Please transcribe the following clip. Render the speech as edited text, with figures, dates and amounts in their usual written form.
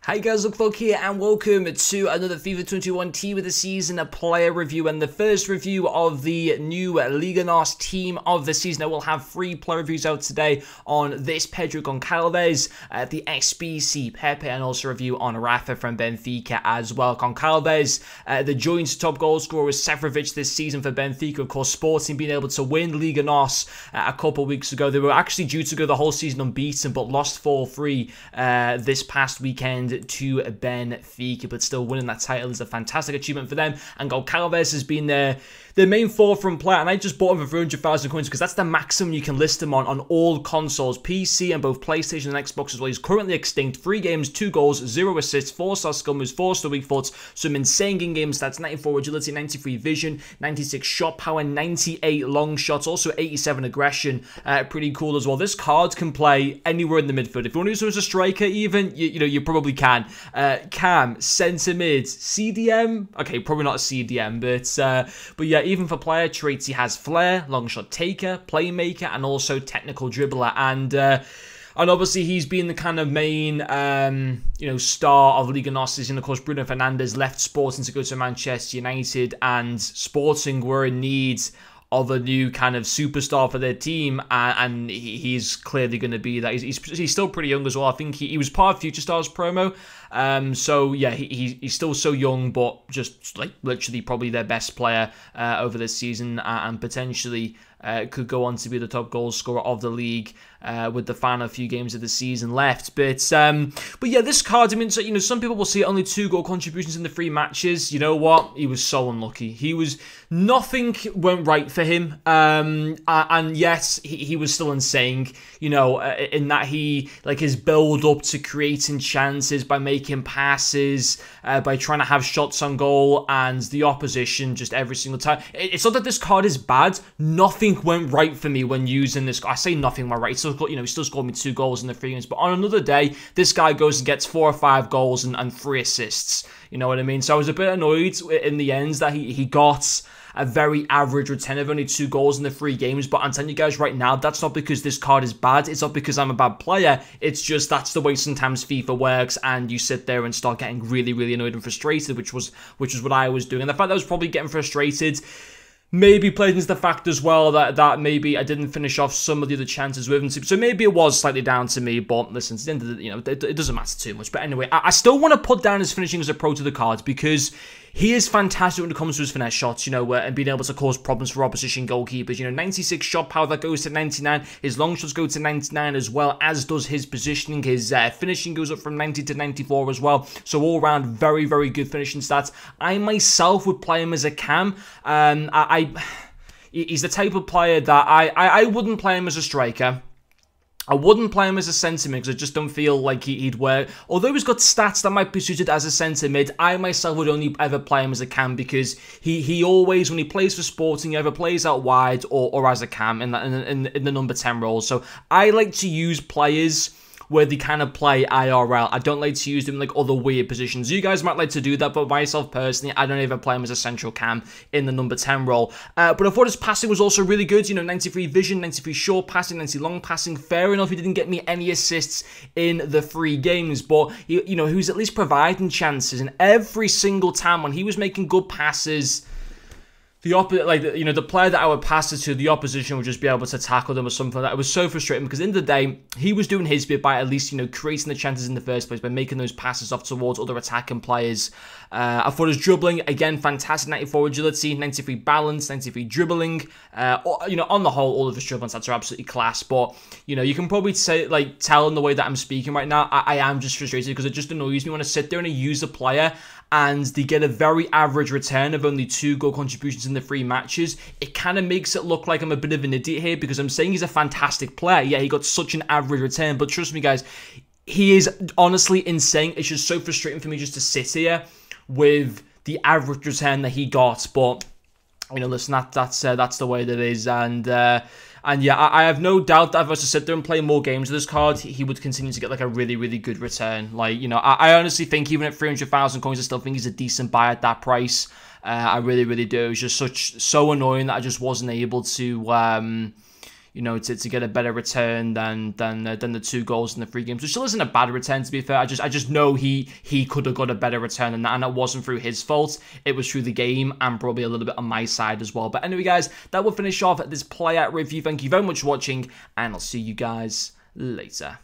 Hi guys, Look here and welcome to another FIFA 21 Team of the Season, a player review and the first review of the new Liga NOS team of the season. I will have 3 player reviews out today on this Pedro Goncalves, the XBC Pepe, and also a review on Rafa from Benfica as well. Goncalves, the joint top goal scorer with Seferovic this season for Benfica. Of course, Sporting being able to win Liga NOS a couple of weeks ago. They were actually due to go the whole season unbeaten, but lost 4-3 this past weekend to Benfica, but still winning that title is a fantastic achievement for them. And Goncalves has been their main forefront player, and I just bought him for 300,000 coins because that's the maximum you can list him on all consoles, PC and both PlayStation and Xbox as well. He's currently extinct, 3 games, 2 goals, 0 assists, 4-star skill moves, 4-star weak foot, some insane game stats, 94 agility, 93 vision, 96 shot power, 98 long shots, also 87 aggression, pretty cool as well. This card can play anywhere in the midfield. If you want to use him as a striker even, you probably can. Cam, centre mid, CDM, okay, probably not a CDM, but yeah, even for player traits, he has flair, long shot taker, playmaker, and also technical dribbler. And obviously he's been the kind of main, star of Liga NOS. And of course, Bruno Fernandes left Sporting to go to Manchester United, and Sporting were in need of a new kind of superstar for their team, and he's clearly going to be that. He's still pretty young as well. I think he was part of Future Stars promo. So yeah, he's still so young, but just like literally probably their best player over this season, and potentially could go on to be the top goal scorer of the league with the final few games of the season left. But yeah, this card, I mean, so, some people will see only 2 goal contributions in the 3 matches. You know what? He was so unlucky. Nothing went right for him. And yes, he was still insane, in that his build up to creating chances by making passes, by trying to have shots on goal, and the opposition just every single time. It's not that this card is bad. Nothing went right for me when using this. I say nothing went right. He still scored me 2 goals in the 3 games. But on another day, this guy goes and gets 4 or 5 goals and 3 assists. You know what I mean? So I was a bit annoyed in the end that he got a very average return of only 2 goals in the 3 games. But I'm telling you guys right now, that's not because this card is bad. It's not because I'm a bad player. It's just that's the way sometimes FIFA works, and you sit there and start getting really, really annoyed and frustrated, which was what I was doing. And the fact that I was probably getting frustrated maybe played into the fact as well that maybe I didn't finish off some of the other chances with him. So maybe it was slightly down to me, but listen, at the end of the, it doesn't matter too much. But anyway, I still want to put down his finishing as a pro to the cards, because he is fantastic when it comes to his finesse shots, and being able to cause problems for opposition goalkeepers. 96 shot power, that goes to 99. His long shots go to 99 as well, as does his positioning. His finishing goes up from 90 to 94 as well. So all around, very, very good finishing stats. I myself would play him as a cam. He's the type of player that I wouldn't play him as a striker. I wouldn't play him as a centre mid because I just don't feel like he'd work. Although he's got stats that might be suited as a centre mid, I myself would only ever play him as a cam, because he always, when he plays for Sporting, he either plays out wide or as a cam in the number 10 role. So I like to use players where they kind of play IRL. I don't like to use them in like other weird positions. You guys might like to do that, but myself personally, I don't even play him as a central cam in the number 10 role. But I thought his passing was also really good. 93 vision, 93 short passing, 90 long passing. Fair enough, he didn't get me any assists in the 3 games, but he was at least providing chances. And every single time when he was making good passes, the player that I would pass it to, the opposition would just be able to tackle them or something like that. It was so frustrating, because at the end of the day, he was doing his bit by at least, creating the chances in the first place, by making those passes off towards other attacking players. I thought his dribbling, again, fantastic. 94 agility, 93 balance, 93 dribbling. On the whole, all of his dribbling stats are absolutely class. But, you can probably say, tell in the way that I'm speaking right now, I am just frustrated, because it just annoys me when I sit there and I use a player and they get a very average return of only 2 goal contributions in the 3 matches. It kind of makes it look like I'm a bit of an idiot here, because I'm saying he's a fantastic player. Yeah, he got such an average return, but trust me, guys, he is honestly insane. It's just so frustrating for me just to sit here with the average return that he got. But listen, that's the way that it is. And yeah, I have no doubt that if I was to sit there and play more games with this card, he would continue to get a really, really good return. I honestly think even at 300,000 coins, I still think he's a decent buy at that price. I really, really do. It was just so annoying that I just wasn't able to, you know, to get a better return than the 2 goals in the 3 games, which still isn't a bad return, to be fair. I just know he could have got a better return than that, and it wasn't through his fault. It was through the game and probably a little bit on my side as well. But anyway, guys, that will finish off this player review. Thank you very much for watching, and I'll see you guys later.